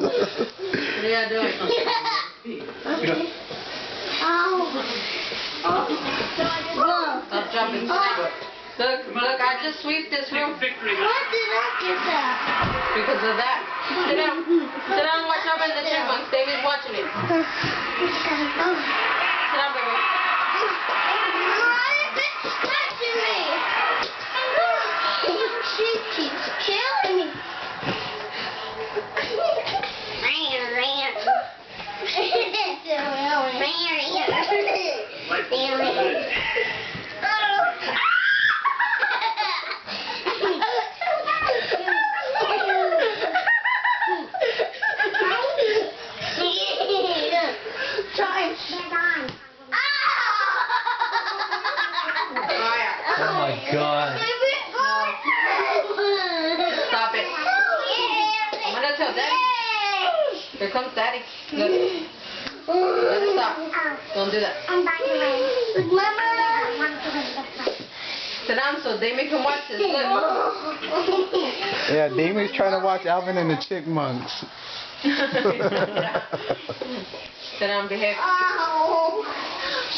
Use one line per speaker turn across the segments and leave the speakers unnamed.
What are you doing? Stop jumping. Look, I just sweep this room.
Why did I get that?
Because of that. Sit down. Sit down and watch Alvin and the Chipmunks. David's watching it. Sit down, baby.
Touching me. She keeps killing me.
Oh my God.
Stop it. I'm gonna tell Daddy. Here comes Daddy. Look. Let it stop. Don't do that. Sit down so Damien can watch this. Look.
Yeah, Damien's trying to watch Alvin and the Chipmunks.
Sit down, behave.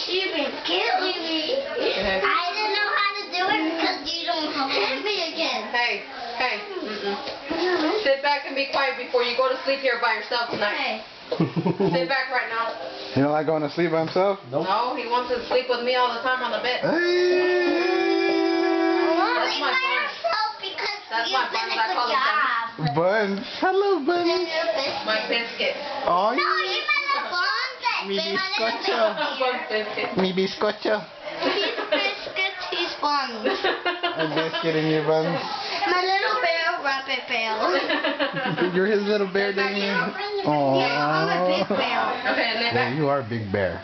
She's been killing me.
Behave.
I didn't know how to do it because you don't hit me again.
Hey. Sit back and be quiet before you go to sleep here by yourself tonight. Sit back right now.
You don't like going to sleep by himself?
Nope.
No, he wants to sleep with me all the time on the bed.
That's
my son. That's my buns. I call him
job.
Buns. Hello, Buns.
my biscuit.
Oh,
No, you're my little buns.
Mi bizcocho.
Bun biscuit.
Mi bizcocho.
He's biscuits, he's buns.
A biscuit in your buns.
My little bear, rabbit bear.
You're his little bear, Damien. Aww.
Yeah, I'm a big bear.
Okay, lay
Yeah,
back.
you are a big bear.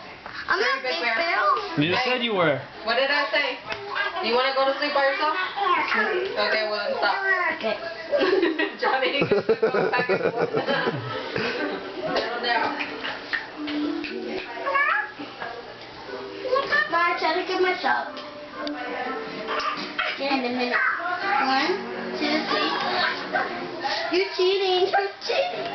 I'm a big bear.
You just said you were.
What did I say? You want to go to sleep by yourself? Okay, well then stop.
Okay.
Johnny, you can go back and forth. Settle down.
Mom, try to get myself. In a minute. 1, 2, 3. You're cheating. You're cheating.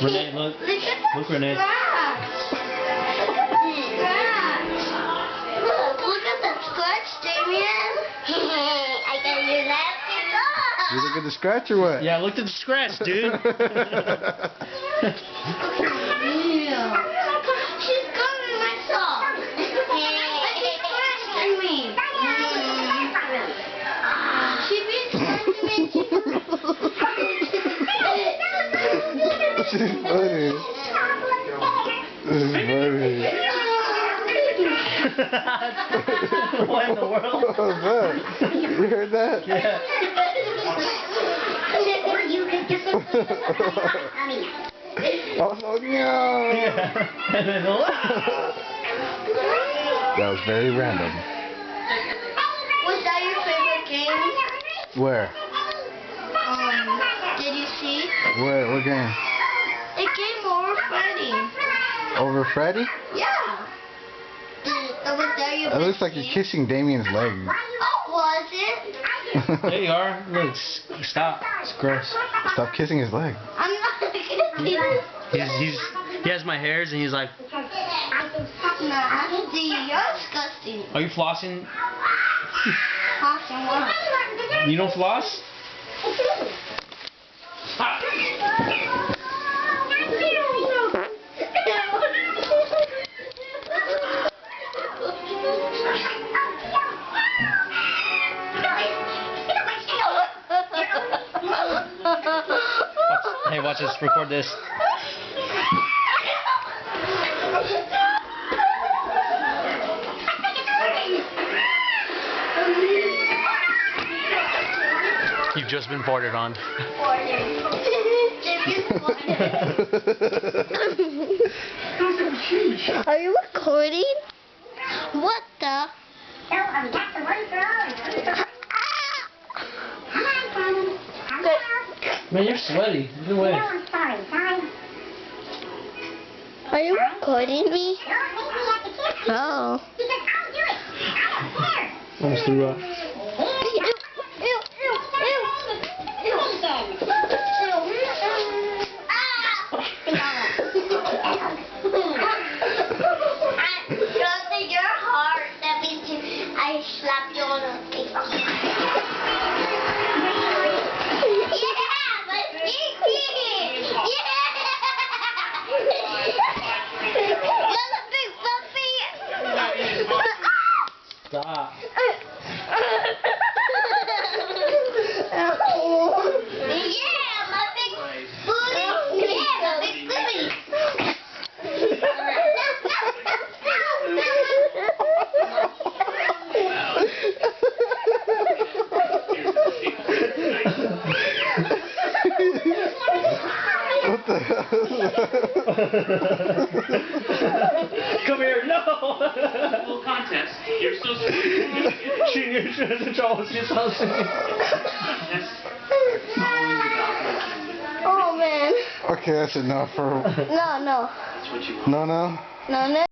Renee, look. Look, Renee.
Look at the scratch, Damien. I can use that.
You look at the scratch or what?
Yeah, look at the scratch, dude.
She's coming myself. I keep scratching me. She been scratching me.
She's funny. This is funny.
What in the world?
What was that? You heard that?
Yeah.
Oh, no.
Yeah. And then
That was very random.
Was that your favorite game?
Where?
Did you see?
Where? What game?
A game over Freddy.
Over Freddy?
Yeah. Was that your
It looks like
game?
you're kissing Damien's leg.
Oh, was it?
there you are. Look, stop. It's gross.
Stop kissing his leg.
I'm not gonna do
He has my hairs and he's like,
Nah, you're disgusting.
are you flossing?
Awesome what?
You don't floss? Hey, watch this. Record this. You've just been farted on.
Are you recording? What the?
Man, you're sweaty. Get away.
Are you recording me? Oh.
Almost threw up.
I slapped you on the face. Yeah, but You're the big puppy.
Stop.
Yeah, my big booty. Yeah, my big booty.
What the hell?
Come here, no!
Full contest. You're so sweet.
She knew she was in trouble. She's so sweet.
Oh man.
Okay, that's enough for.
No.
No.
No.